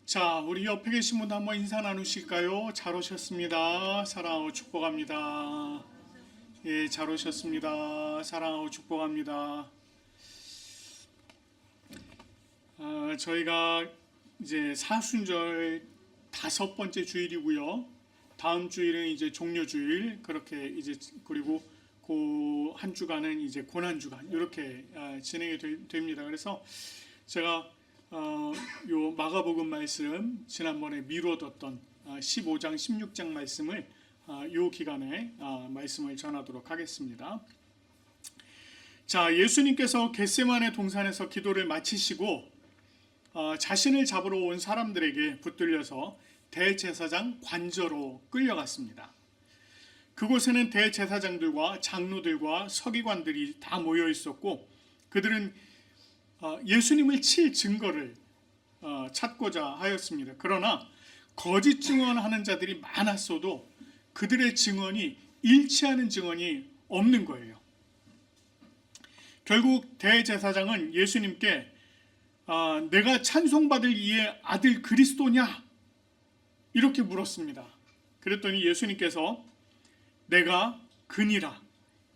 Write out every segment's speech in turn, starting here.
자, 우리 옆에 계신 분도 한번 인사 나누실까요? 잘 오셨습니다. 사랑하고 축복합니다. 예, 잘 오셨습니다. 사랑하고 축복합니다. 저희가 이제 사순절 5번째 주일이고요. 다음 주일은 이제 종료주일, 그렇게 이제 그리고 그 한 주간은 이제 고난주간 이렇게 진행이 됩니다. 그래서 제가 요 마가복음 말씀 지난번에 미뤄뒀던 15장 16장 말씀을 요 기간에 말씀을 전하도록 하겠습니다. 자, 예수님께서 겟세마네 동산에서 기도를 마치시고 자신을 잡으러 온 사람들에게 붙들려서 대제사장 관저로 끌려갔습니다. 그곳에는 대제사장들과 장로들과 서기관들이 다 모여 있었고, 그들은 예수님을 칠 증거를 찾고자 하였습니다. 그러나 거짓 증언하는 자들이 많았어도 그들의 증언이 일치하는 증언이 없는 거예요. 결국 대제사장은 예수님께 내가 찬송받을 이의 아들 그리스도냐? 이렇게 물었습니다. 그랬더니 예수님께서 내가 그니라,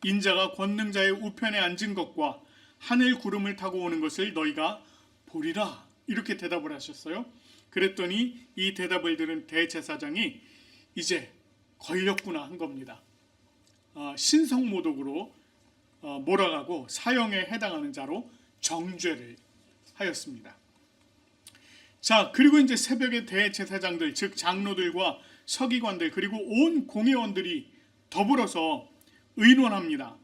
인자가 권능자의 우편에 앉은 것과 하늘 구름을 타고 오는 것을 너희가 보리라, 이렇게 대답을 하셨어요. 그랬더니 이 대답을 들은 대제사장이 이제 걸렸구나 한 겁니다. 신성모독으로 몰아가고 사형에 해당하는 자로 정죄를 하였습니다. 자, 그리고 이제 새벽에 대제사장들, 즉 장로들과 서기관들, 그리고 온 공회원들이 더불어서 의논합니다.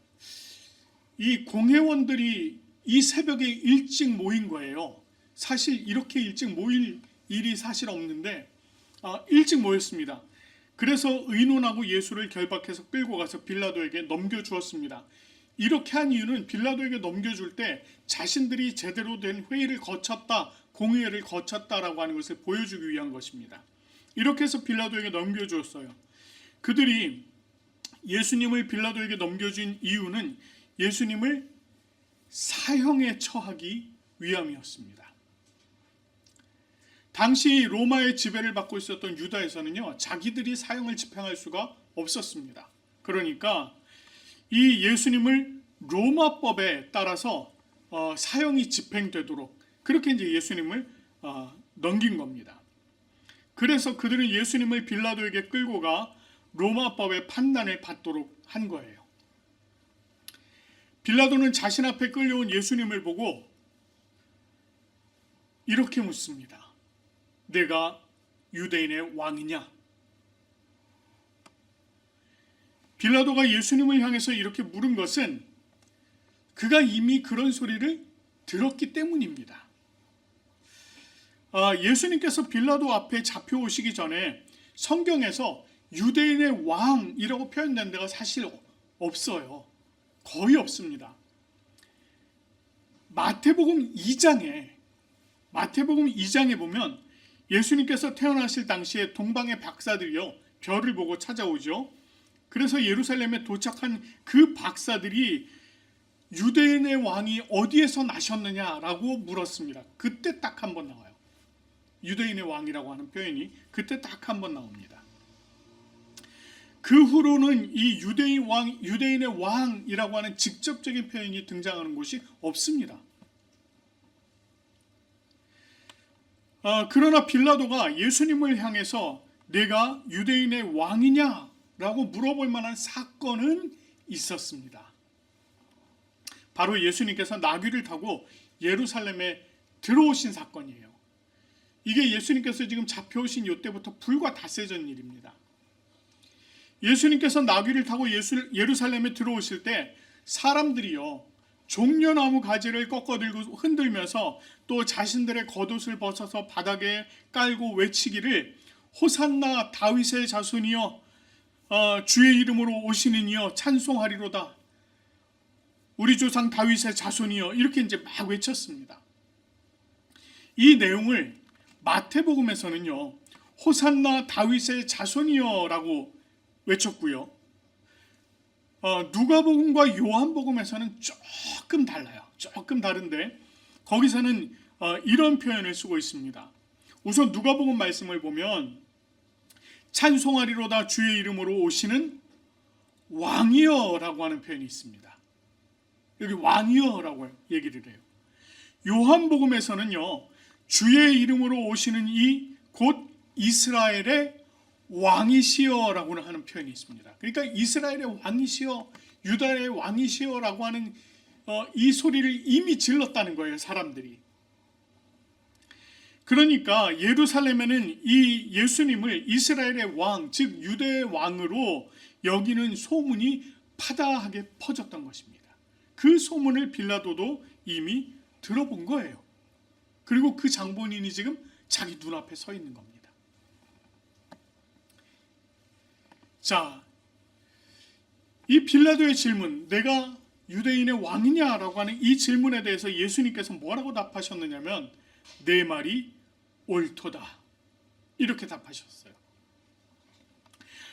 이 공회원들이 이 새벽에 일찍 모인 거예요. 사실 이렇게 일찍 모일 일이 사실 없는데 일찍 모였습니다. 그래서 의논하고 예수를 결박해서 끌고 가서 빌라도에게 넘겨주었습니다. 이렇게 한 이유는 빌라도에게 넘겨줄 때 자신들이 제대로 된 회의를 거쳤다, 공회를 거쳤다라고 하는 것을 보여주기 위한 것입니다. 이렇게 해서 빌라도에게 넘겨주었어요. 그들이 예수님을 빌라도에게 넘겨준 이유는 예수님을 사형에 처하기 위함이었습니다. 당시 로마의 지배를 받고 있었던 유다에서는요, 자기들이 사형을 집행할 수가 없었습니다. 그러니까 이 예수님을 로마법에 따라서 사형이 집행되도록 그렇게 이제 예수님을 넘긴 겁니다. 그래서 그들은 예수님을 빌라도에게 끌고 가 로마법의 판단을 받도록 한 거예요. 빌라도는 자신 앞에 끌려온 예수님을 보고 이렇게 묻습니다. 내가 유대인의 왕이냐? 빌라도가 예수님을 향해서 이렇게 물은 것은 그가 이미 그런 소리를 들었기 때문입니다. 예수님께서 빌라도 앞에 잡혀오시기 전에 성경에서 유대인의 왕이라고 표현된 데가 사실 없어요. 거의 없습니다. 마태복음 2장에 보면 예수님께서 태어나실 당시에 동방의 박사들이요, 별을 보고 찾아오죠. 그래서 예루살렘에 도착한 그 박사들이 유대인의 왕이 어디에서 나셨느냐라고 물었습니다. 그때 딱 한 번 나와요. 유대인의 왕이라고 하는 표현이 그때 딱 한 번 나옵니다. 그 후로는 이 유대인의 왕이라고 하는 직접적인 표현이 등장하는 곳이 없습니다. 그러나 빌라도가 예수님을 향해서 내가 유대인의 왕이냐라고 물어볼 만한 사건은 있었습니다. 바로 예수님께서 나귀를 타고 예루살렘에 들어오신 사건이에요. 이게 예수님께서 지금 잡혀오신 이때부터 불과 닷새 전 일입니다. 예수님께서 나귀를 타고 예루살렘에 들어오실 때 사람들이요, 종려나무 가지를 꺾어들고 흔들면서 또 자신들의 겉옷을 벗어서 바닥에 깔고 외치기를 호산나 다윗의 자손이여, 주의 이름으로 오시는 이여 찬송하리로다, 우리 조상 다윗의 자손이여, 이렇게 이제 막 외쳤습니다. 이 내용을 마태복음에서는요, 호산나 다윗의 자손이여라고 외쳤고요. 누가복음과 요한복음에서는 조금 달라요. 조금 다른데 거기서는 이런 표현을 쓰고 있습니다. 우선 누가복음 말씀을 보면 찬송하리로다 주의 이름으로 오시는 왕이여라고 하는 표현이 있습니다. 여기 왕이여라고 얘기를 해요. 요한복음에서는요, 주의 이름으로 오시는 이 곧 이스라엘의 왕이시여라고 하는 표현이 있습니다. 그러니까 이스라엘의 왕이시여, 유다의 왕이시여라고 하는 이 소리를 이미 질렀다는 거예요, 사람들이. 그러니까 예루살렘에는 이 예수님을 이스라엘의 왕, 즉 유대의 왕으로 여기는 소문이 파다하게 퍼졌던 것입니다. 그 소문을 빌라도도 이미 들어본 거예요. 그리고 그 장본인이 지금 자기 눈앞에 서 있는 겁니다. 자, 이 빌라도의 질문, 내가 유대인의 왕이냐라고 하는 이 질문에 대해서 예수님께서 뭐라고 답하셨느냐면 내 말이 옳도다, 이렇게 답하셨어요.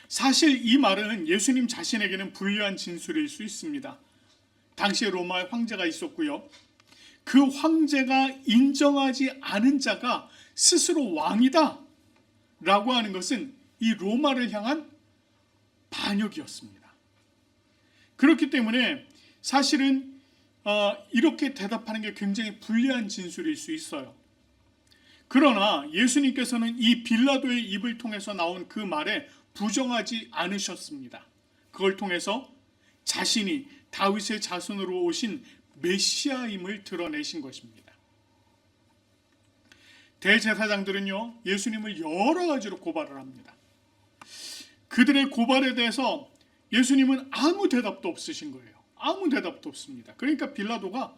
사실 이 말은 예수님 자신에게는 불리한 진술일 수 있습니다. 당시에 로마의 황제가 있었고요, 그 황제가 인정하지 않은 자가 스스로 왕이다 라고 하는 것은 이 로마를 향한 반역이었습니다. 그렇기 때문에 사실은 이렇게 대답하는 게 굉장히 불리한 진술일 수 있어요. 그러나 예수님께서는 이 빌라도의 입을 통해서 나온 그 말에 부정하지 않으셨습니다. 그걸 통해서 자신이 다윗의 자손으로 오신 메시아임을 드러내신 것입니다. 대제사장들은요, 예수님을 여러 가지로 고발을 합니다. 그들의 고발에 대해서 예수님은 아무 대답도 없으신 거예요. 아무 대답도 없습니다. 그러니까 빌라도가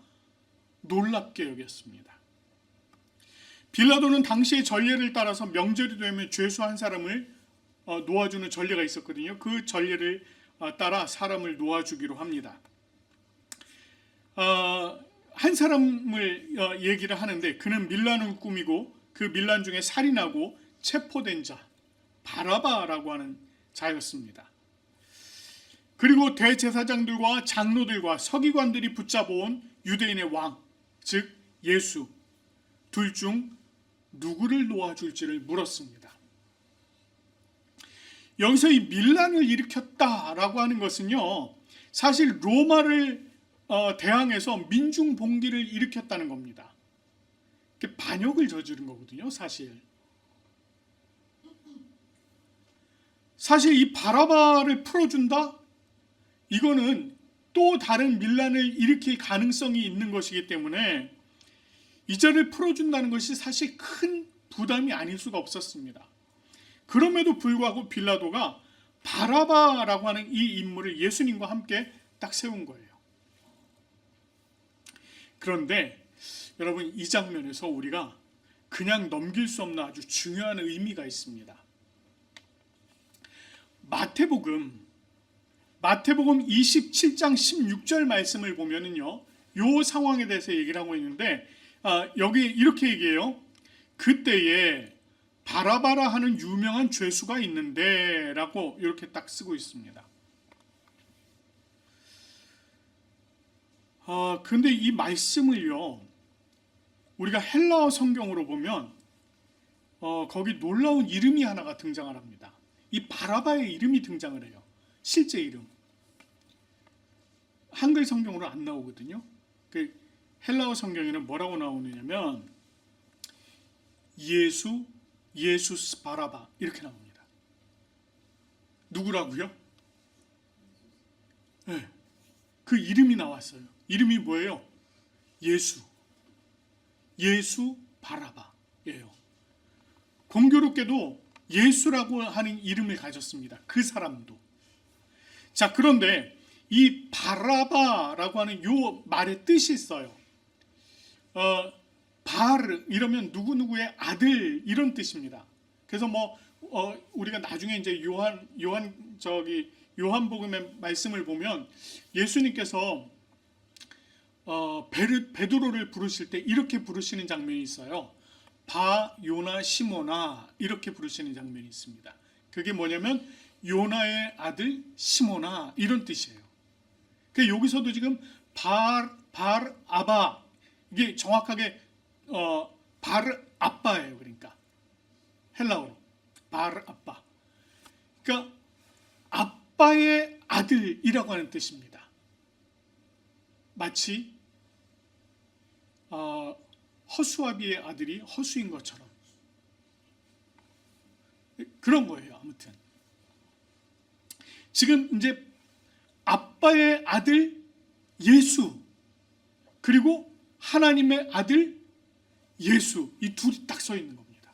놀랍게 여겼습니다. 빌라도는 당시의 전례를 따라서 명절이 되면 죄수 한 사람을 놓아주는 전례가 있었거든요. 그 전례를 따라 사람을 놓아주기로 합니다. 한 사람을 얘기를 하는데 그는 밀란을 꾸미고 그 밀란 중에 살인하고 체포된 자 바라바라고 하는 자였습니다. 그리고 대제사장들과 장로들과 서기관들이 붙잡아온 유대인의 왕, 즉 예수, 둘 중 누구를 놓아줄지를 물었습니다. 여기서 이 밀란을 일으켰다라고 하는 것은요, 사실 로마를 대항해서 민중 봉기를 일으켰다는 겁니다. 반역을 저지른 거거든요, 사실. 사실 이 바라바를 풀어준다? 이거는 또 다른 밀란을 일으킬 가능성이 있는 것이기 때문에 이 자를 풀어준다는 것이 사실 큰 부담이 아닐 수가 없었습니다. 그럼에도 불구하고 빌라도가 바라바라고 하는 이 인물을 예수님과 함께 딱 세운 거예요. 그런데 여러분, 이 장면에서 우리가 그냥 넘길 수 없는 아주 중요한 의미가 있습니다. 마태복음 27장 16절 말씀을 보면은요, 요 상황에 대해서 얘기를 하고 있는데 여기 이렇게 얘기해요. 그때에 바라바라 하는 유명한 죄수가 있는데 라고 이렇게 딱 쓰고 있습니다. 근데 이 말씀을요, 우리가 헬라어 성경으로 보면 거기 놀라운 이름이 하나가 등장을 합니다. 이 바라바의 이름이 등장을 해요. 실제 이름. 한글 성경으로 안 나오거든요. 그 헬라어 성경에는 뭐라고 나오느냐면 예수스 바라바 이렇게 나옵니다. 누구라고요? 네, 그 이름이 나왔어요. 이름이 뭐예요? 예수 바라바예요. 공교롭게도 예수라고 하는 이름을 가졌습니다. 그 사람도. 자, 그런데 이 바라바라고 하는 요 말의 뜻이 있어요. 바르 이러면 누구누구의 아들 이런 뜻입니다. 그래서 우리가 나중에 이제 요한복음의 말씀을 보면 예수님께서 베드로를 부르실 때 이렇게 부르시는 장면이 있어요. 바 요나 시모나 이렇게 부르시는 장면이 있습니다. 그게 뭐냐면 요나의 아들 시모나 이런 뜻이에요. 그러니까 여기서도 지금 바르아바 이게 정확하게 바르아빠예요. 그러니까 헬라어로 발 아빠. 그러니까 아빠의 아들이라고 하는 뜻입니다. 마치 허수아비의 아들이 허수인 것처럼 그런 거예요. 아무튼 지금 이제 아빠의 아들 예수 그리고 하나님의 아들 예수, 이 둘이 딱 서 있는 겁니다.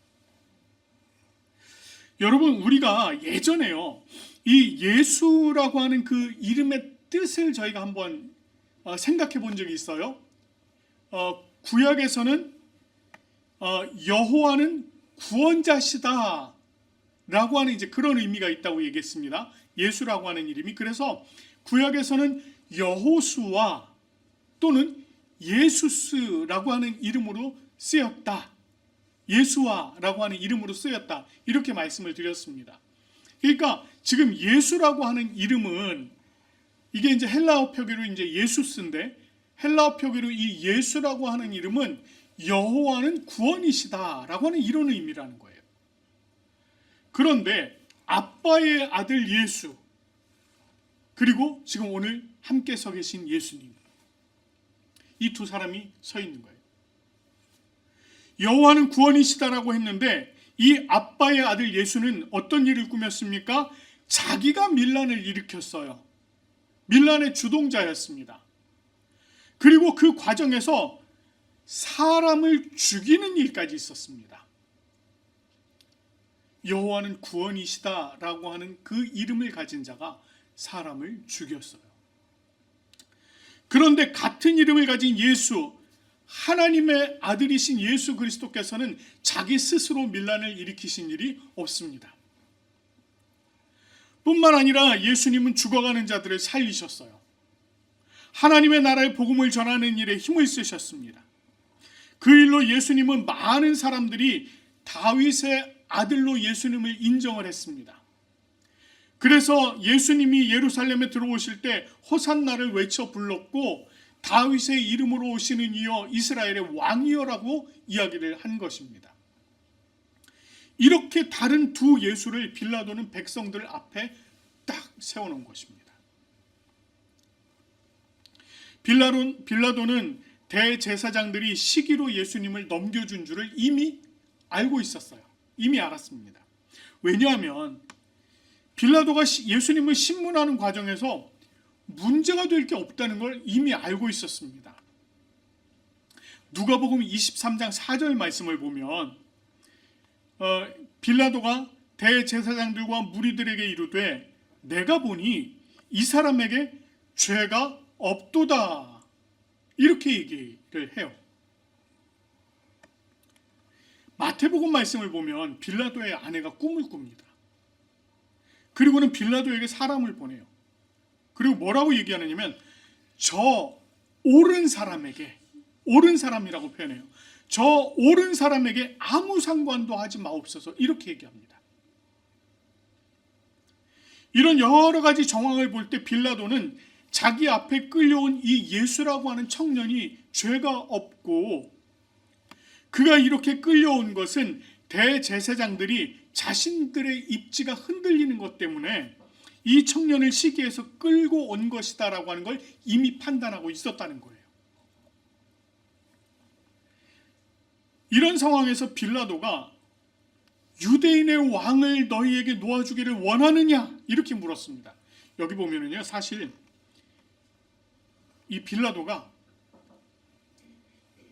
여러분, 우리가 예전에요, 이 예수라고 하는 그 이름의 뜻을 저희가 한번 생각해 본 적이 있어요. 구약에서는 여호와는 구원자시다 라고 하는 이제 그런 의미가 있다고 얘기했습니다. 예수라고 하는 이름이. 그래서 구약에서는 여호수아 또는 예수스라고 하는 이름으로 쓰였다. 예수아라고 하는 이름으로 쓰였다. 이렇게 말씀을 드렸습니다. 그러니까 지금 예수라고 하는 이름은 이게 이제 헬라어 표기로 이제 예수스인데, 헬라어 표기로 이 예수라고 하는 이름은 여호와는 구원이시다라고 하는 이런 의미라는 거예요. 그런데 아빠의 아들 예수, 그리고 지금 오늘 함께 서 계신 예수님, 이 두 사람이 서 있는 거예요. 여호와는 구원이시다라고 했는데 이 아빠의 아들 예수는 어떤 일을 꾸몄습니까? 자기가 밀란을 일으켰어요. 밀란의 주동자였습니다. 그리고 그 과정에서 사람을 죽이는 일까지 있었습니다. 여호와는 구원이시다라고 하는 그 이름을 가진 자가 사람을 죽였어요. 그런데 같은 이름을 가진 예수, 하나님의 아들이신 예수 그리스도께서는 자기 스스로 밀란을 일으키신 일이 없습니다. 뿐만 아니라 예수님은 죽어가는 자들을 살리셨어요. 하나님의 나라의 복음을 전하는 일에 힘을 쓰셨습니다. 그 일로 예수님은 많은 사람들이 다윗의 아들로 예수님을 인정을 했습니다. 그래서 예수님이 예루살렘에 들어오실 때 호산나를 외쳐 불렀고 다윗의 이름으로 오시는 이여 이스라엘의 왕이여라고 이야기를 한 것입니다. 이렇게 다른 두 예수를 빌라도는 백성들 앞에 딱 세워놓은 것입니다. 빌라도는 대제사장들이 시기로 예수님을 넘겨준 줄을 이미 알고 있었어요. 이미 알았습니다. 왜냐하면 빌라도가 예수님을 신문하는 과정에서 문제가 될 게 없다는 걸 이미 알고 있었습니다. 누가복음 23장 4절 말씀을 보면 빌라도가 대제사장들과 무리들에게 이르되 내가 보니 이 사람에게 죄가 없도다 이렇게 얘기를 해요. 마태복음 말씀을 보면 빌라도의 아내가 꿈을 꿉니다. 그리고는 빌라도에게 사람을 보내요. 그리고 뭐라고 얘기하느냐면 저 옳은 사람에게, 옳은 사람이라고 표현해요. 저 옳은 사람에게 아무 상관도 하지 마옵소서 이렇게 얘기합니다. 이런 여러 가지 정황을 볼 때 빌라도는 자기 앞에 끌려온 이 예수라고 하는 청년이 죄가 없고 그가 이렇게 끌려온 것은 대제사장들이 자신들의 입지가 흔들리는 것 때문에 이 청년을 시기해서 끌고 온 것이다라고 하는 걸 이미 판단하고 있었다는 거예요. 이런 상황에서 빌라도가 유대인의 왕을 너희에게 놓아주기를 원하느냐 이렇게 물었습니다. 여기 보면은요, 사실 이 빌라도가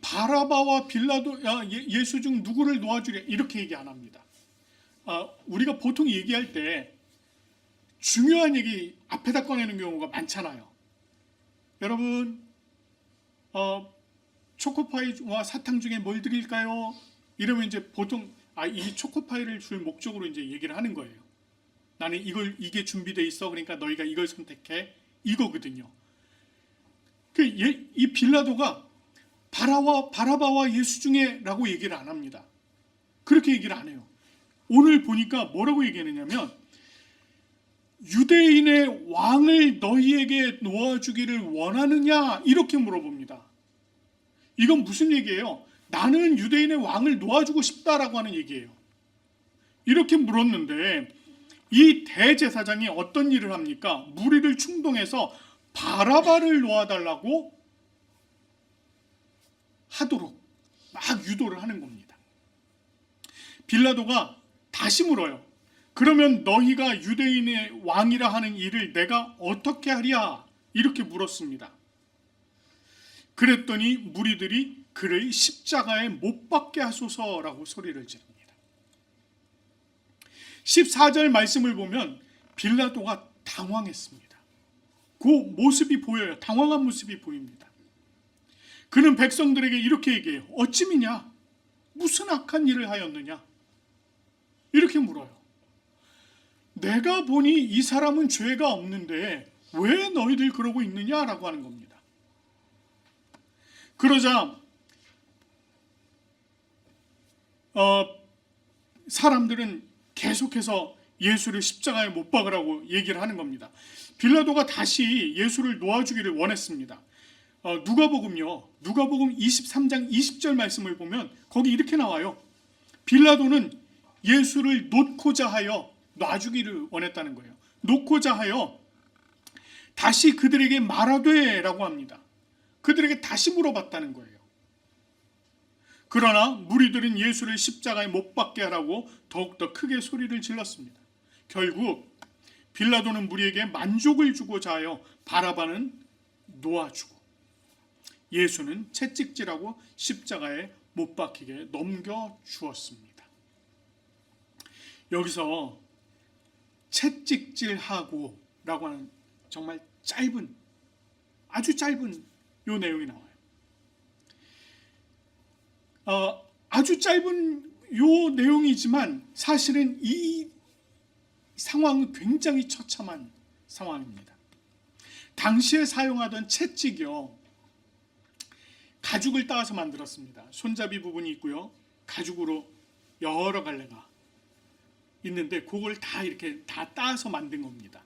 바라바와 빌라도 예수 중 누구를 놓아주랴 이렇게 얘기 안 합니다. 우리가 보통 얘기할 때 중요한 얘기 앞에다 꺼내는 경우가 많잖아요. 여러분 초코파이와 사탕 중에 뭘 드릴까요? 이러면 이제 보통 이 초코파이를 줄 목적으로 이제 얘기를 하는 거예요. 나는 이게 준비돼 있어. 그러니까 너희가 이걸 선택해. 이거거든요. 이 빌라도가 바라바와 예수 중에라고 얘기를 안 합니다. 그렇게 얘기를 안 해요. 오늘 보니까 뭐라고 얘기하느냐면 유대인의 왕을 너희에게 놓아주기를 원하느냐 이렇게 물어봅니다. 이건 무슨 얘기예요? 나는 유대인의 왕을 놓아주고 싶다라고 하는 얘기예요. 이렇게 물었는데 이 대제사장이 어떤 일을 합니까? 무리를 충동해서 바라바를 놓아달라고 하도록 막 유도를 하는 겁니다. 빌라도가 다시 물어요. 그러면 너희가 유대인의 왕이라 하는 일을 내가 어떻게 하랴? 이렇게 물었습니다. 그랬더니 무리들이 그를 십자가에 못 박게 하소서라고 소리를 지릅니다. 14절 말씀을 보면 빌라도가 당황했습니다. 그 모습이 보여요. 당황한 모습이 보입니다. 그는 백성들에게 이렇게 얘기해요. 어찌미냐? 무슨 악한 일을 하였느냐? 이렇게 물어요. 내가 보니 이 사람은 죄가 없는데 왜 너희들 그러고 있느냐라고 하는 겁니다. 그러자 사람들은 계속해서 예수를 십자가에 못 박으라고 얘기를 하는 겁니다. 빌라도가 다시 예수를 놓아주기를 원했습니다. 누가복음 23장 20절 말씀을 보면 거기 이렇게 나와요. 빌라도는 예수를 놓고자 하여 놔주기를 원했다는 거예요. 놓고자 하여 다시 그들에게 말하되 라고 합니다. 그들에게 다시 물어봤다는 거예요. 그러나 무리들은 예수를 십자가에 못 박게 하라고 더욱더 크게 소리를 질렀습니다. 결국 빌라도는 무리에게 만족을 주고자 하여 바라바는 놓아주고 예수는 채찍질하고 십자가에 못 박히게 넘겨주었습니다. 여기서 채찍질하고 라고 하는 정말 아주 짧은 요 내용이 나와요. 아주 짧은 요 내용이지만 사실은 이 상황은 굉장히 처참한 상황입니다. 당시에 사용하던 채찍이요, 가죽을 따서 만들었습니다. 손잡이 부분이 있고요, 가죽으로 여러 갈래가 있는데 그걸 다 이렇게 다 따서 만든 겁니다.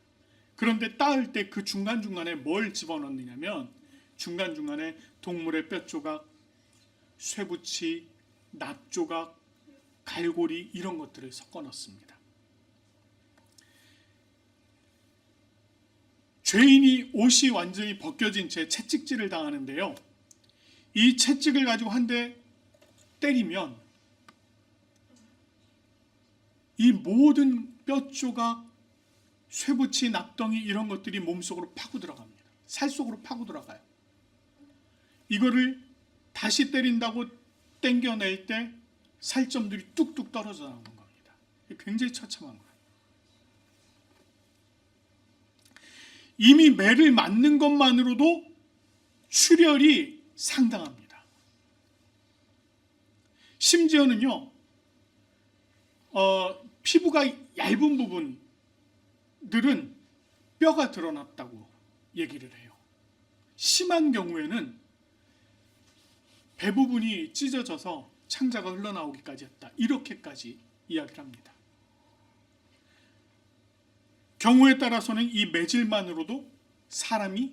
그런데 따을 때 그 중간중간에 뭘 집어넣느냐면 중간중간에 동물의 뼈 조각, 쇠붙이, 납 조각, 갈고리 이런 것들을 섞어 넣습니다. 죄인이 옷이 완전히 벗겨진 채 채찍질을 당하는데요, 이 채찍을 가지고 한 대 때리면 이 모든 뼈 조각, 쇠붙이, 납덩이 이런 것들이 몸속으로 파고 들어갑니다. 살 속으로 파고 들어가요. 이거를 다시 때린다고 땡겨낼 때 살점들이 뚝뚝 떨어져 나오는 겁니다. 굉장히 처참한 거예요. 이미 매를 맞는 것만으로도 출혈이 상당합니다. 심지어는요, 피부가 얇은 부분들은 뼈가 드러났다고 얘기를 해요. 심한 경우에는 배 부분이 찢어져서 창자가 흘러나오기까지 했다, 이렇게까지 이야기를 합니다. 경우에 따라서는 이 매질만으로도 사람이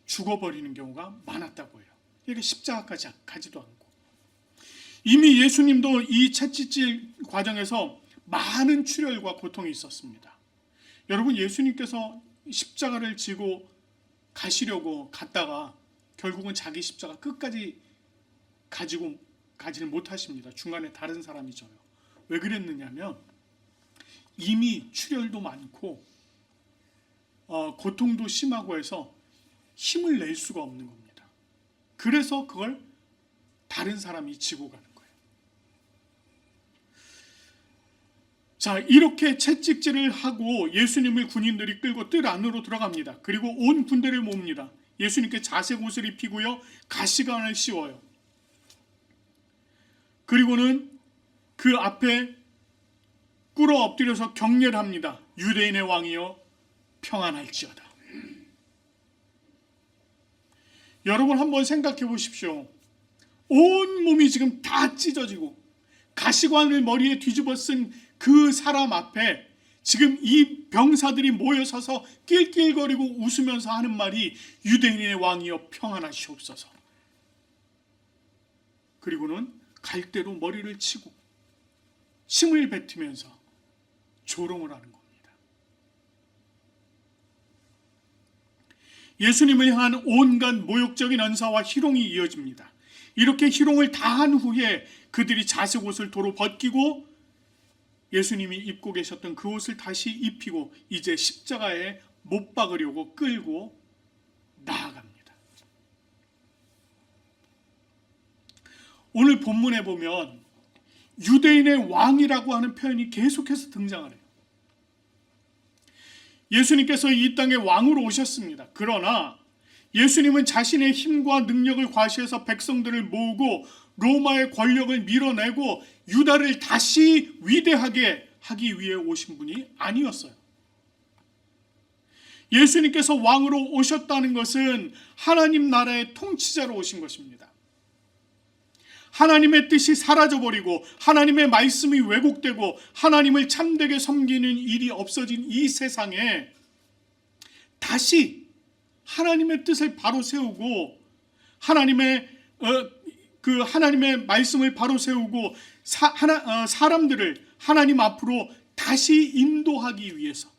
죽어버리는 경우가 많았다고 해요. 이게 십자가까지 가지도 않고. 이미 예수님도 이 채찍질 과정에서 많은 출혈과 고통이 있었습니다. 여러분, 예수님께서 십자가를 지고 가시려고 갔다가 결국은 자기 십자가 끝까지 가지를 못하십니다. 중간에 다른 사람이 져요. 왜 그랬느냐면 이미 출혈도 많고 고통도 심하고 해서 힘을 낼 수가 없는 겁니다. 그래서 그걸 다른 사람이 지고 가는 거예요. 자, 이렇게 채찍질을 하고 예수님을 군인들이 끌고 뜰 안으로 들어갑니다. 그리고 온 군대를 모읍니다. 예수님께 자색 옷을 입히고요, 가시관을 씌워요. 그리고는 그 앞에 꿇어 엎드려서 경례를 합니다. 유대인의 왕이여 평안할지어다. 여러분 한번 생각해 보십시오. 온 몸이 지금 다 찢어지고 가시관을 머리에 뒤집어 쓴 그 사람 앞에 지금 이 병사들이 모여서서 낄낄거리고 웃으면서 하는 말이 유대인의 왕이여 평안하시옵소서. 그리고는 갈대로 머리를 치고 침을 뱉으면서 조롱을 하는 겁니다. 예수님을 향한 온갖 모욕적인 언사와 희롱이 이어집니다. 이렇게 희롱을 다한 후에 그들이 자색 옷을 도로 벗기고 예수님이 입고 계셨던 그 옷을 다시 입히고 이제 십자가에 못 박으려고 끌고 나아갑니다. 오늘 본문에 보면 유대인의 왕이라고 하는 표현이 계속해서 등장하네요. 예수님께서 이 땅에 왕으로 오셨습니다. 그러나 예수님은 자신의 힘과 능력을 과시해서 백성들을 모으고 로마의 권력을 밀어내고 유다를 다시 위대하게 하기 위해 오신 분이 아니었어요. 예수님께서 왕으로 오셨다는 것은 하나님 나라의 통치자로 오신 것입니다. 하나님의 뜻이 사라져버리고 하나님의 말씀이 왜곡되고 하나님을 참되게 섬기는 일이 없어진 이 세상에 다시 하나님의 뜻을 바로 세우고 하나님의 말씀을 바로 세우고 사람들을 하나님 앞으로 다시 인도하기 위해서,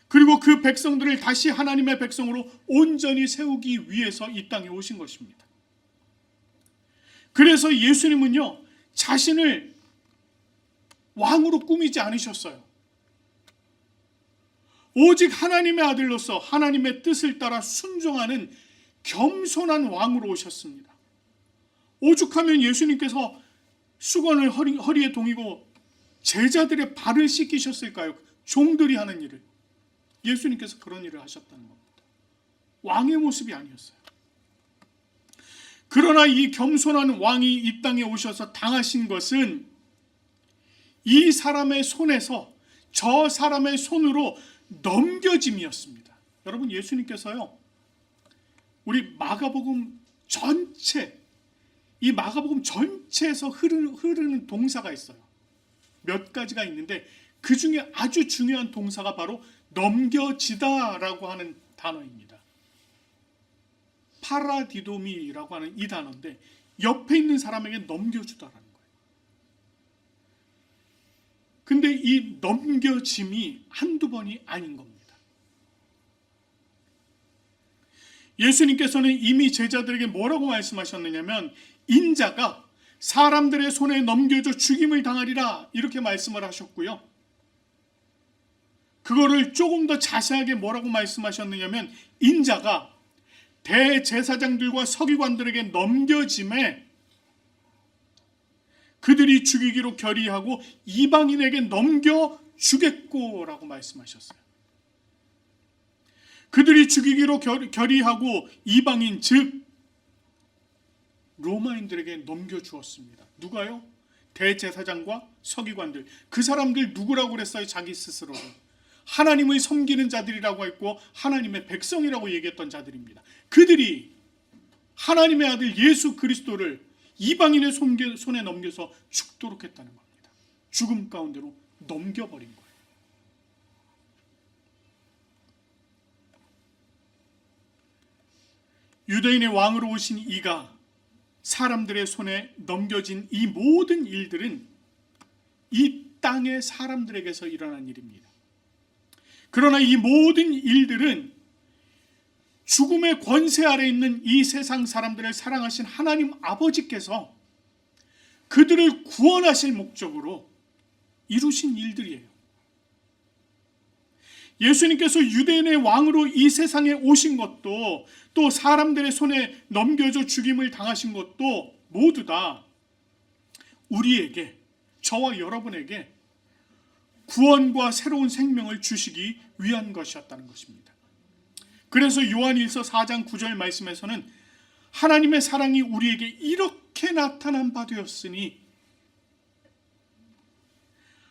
그리고 그 백성들을 다시 하나님의 백성으로 온전히 세우기 위해서 이 땅에 오신 것입니다. 그래서 예수님은요, 자신을 왕으로 꾸미지 않으셨어요. 오직 하나님의 아들로서 하나님의 뜻을 따라 순종하는 겸손한 왕으로 오셨습니다. 오죽하면 예수님께서 수건을 허리에 동이고 제자들의 발을 씻기셨을까요? 종들이 하는 일을. 예수님께서 그런 일을 하셨다는 겁니다. 왕의 모습이 아니었어요. 그러나 이 겸손한 왕이 이 땅에 오셔서 당하신 것은 이 사람의 손에서 저 사람의 손으로 넘겨짐이었습니다. 여러분, 예수님께서요, 우리 마가복음 전체, 이 마가복음 전체에서 흐르는 동사가 있어요. 몇 가지가 있는데 그 중에 아주 중요한 동사가 바로 넘겨지다라고 하는 단어입니다. 파라디도미라고 하는 이 단어인데 옆에 있는 사람에게 넘겨주다라는 거예요. 근데 이 넘겨짐이 한두 번이 아닌 겁니다. 예수님께서는 이미 제자들에게 뭐라고 말씀하셨느냐면 인자가 사람들의 손에 넘겨져 죽임을 당하리라 이렇게 말씀을 하셨고요. 그거를 조금 더 자세하게 뭐라고 말씀하셨느냐면 인자가 대제사장들과 서기관들에게 넘겨짐에 그들이 죽이기로 결의하고 이방인에게 넘겨주겠고라고 말씀하셨어요. 그들이 죽이기로 결의하고 이방인 즉 로마인들에게 넘겨주었습니다. 누가요? 대제사장과 서기관들. 그 사람들 누구라고 그랬어요? 자기 스스로를 하나님을 섬기는 자들이라고 했고 하나님의 백성이라고 얘기했던 자들입니다. 그들이 하나님의 아들 예수 그리스도를 이방인의 손에 넘겨서 죽도록 했다는 겁니다. 죽음 가운데로 넘겨버린 거예요. 유대인의 왕으로 오신 이가 사람들의 손에 넘겨진 이 모든 일들은 이 땅의 사람들에게서 일어난 일입니다. 그러나 이 모든 일들은 죽음의 권세 아래 있는 이 세상 사람들을 사랑하신 하나님 아버지께서 그들을 구원하실 목적으로 이루신 일들이에요. 예수님께서 유대인의 왕으로 이 세상에 오신 것도 또 사람들의 손에 넘겨져 죽임을 당하신 것도 모두 다 우리에게, 저와 여러분에게 구원과 새로운 생명을 주시기 위한 것이었다는 것입니다. 그래서 요한일서 4장 9절 말씀에서는 하나님의 사랑이 우리에게 이렇게 나타난 바 되었으니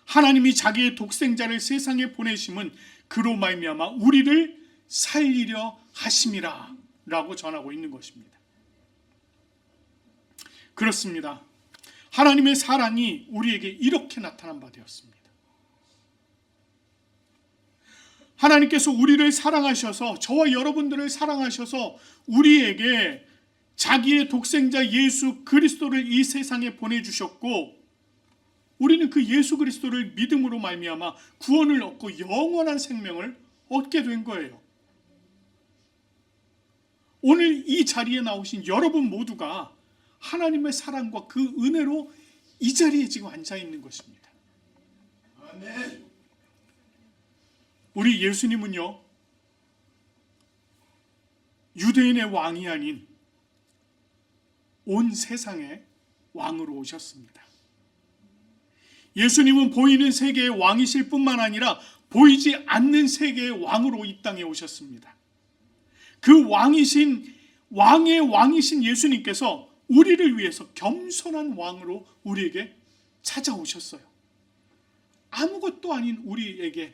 하나님이 자기의 독생자를 세상에 보내심은 그로 말미암아 우리를 살리려 하심이라 라고 전하고 있는 것입니다. 그렇습니다. 하나님의 사랑이 우리에게 이렇게 나타난 바 되었습니다. 하나님께서 우리를 사랑하셔서, 저와 여러분들을 사랑하셔서 우리에게 자기의 독생자 예수 그리스도를 이 세상에 보내주셨고 우리는 그 예수 그리스도를 믿음으로 말미암아 구원을 얻고 영원한 생명을 얻게 된 거예요. 오늘 이 자리에 나오신 여러분 모두가 하나님의 사랑과 그 은혜로 이 자리에 지금 앉아 있는 것입니다. 아멘. 우리 예수님은요, 유대인의 왕이 아닌 온 세상의 왕으로 오셨습니다. 예수님은 보이는 세계의 왕이실 뿐만 아니라 보이지 않는 세계의 왕으로 이 땅에 오셨습니다. 그 왕의 왕이신 예수님께서 우리를 위해서 겸손한 왕으로 우리에게 찾아오셨어요. 아무것도 아닌 우리에게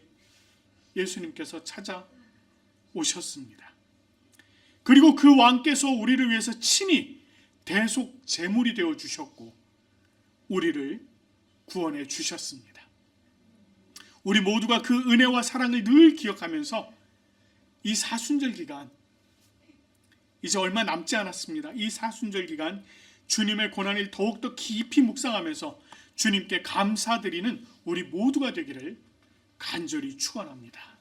예수님께서 찾아오셨습니다. 그리고 그 왕께서 우리를 위해서 친히 대속 제물이 되어 주셨고 우리를 구원해 주셨습니다. 우리 모두가 그 은혜와 사랑을 늘 기억하면서 이 사순절 기간, 이제 얼마 남지 않았습니다. 이 사순절 기간 주님의 고난을 더욱더 깊이 묵상하면서 주님께 감사드리는 우리 모두가 되기를 간절히 축원합니다.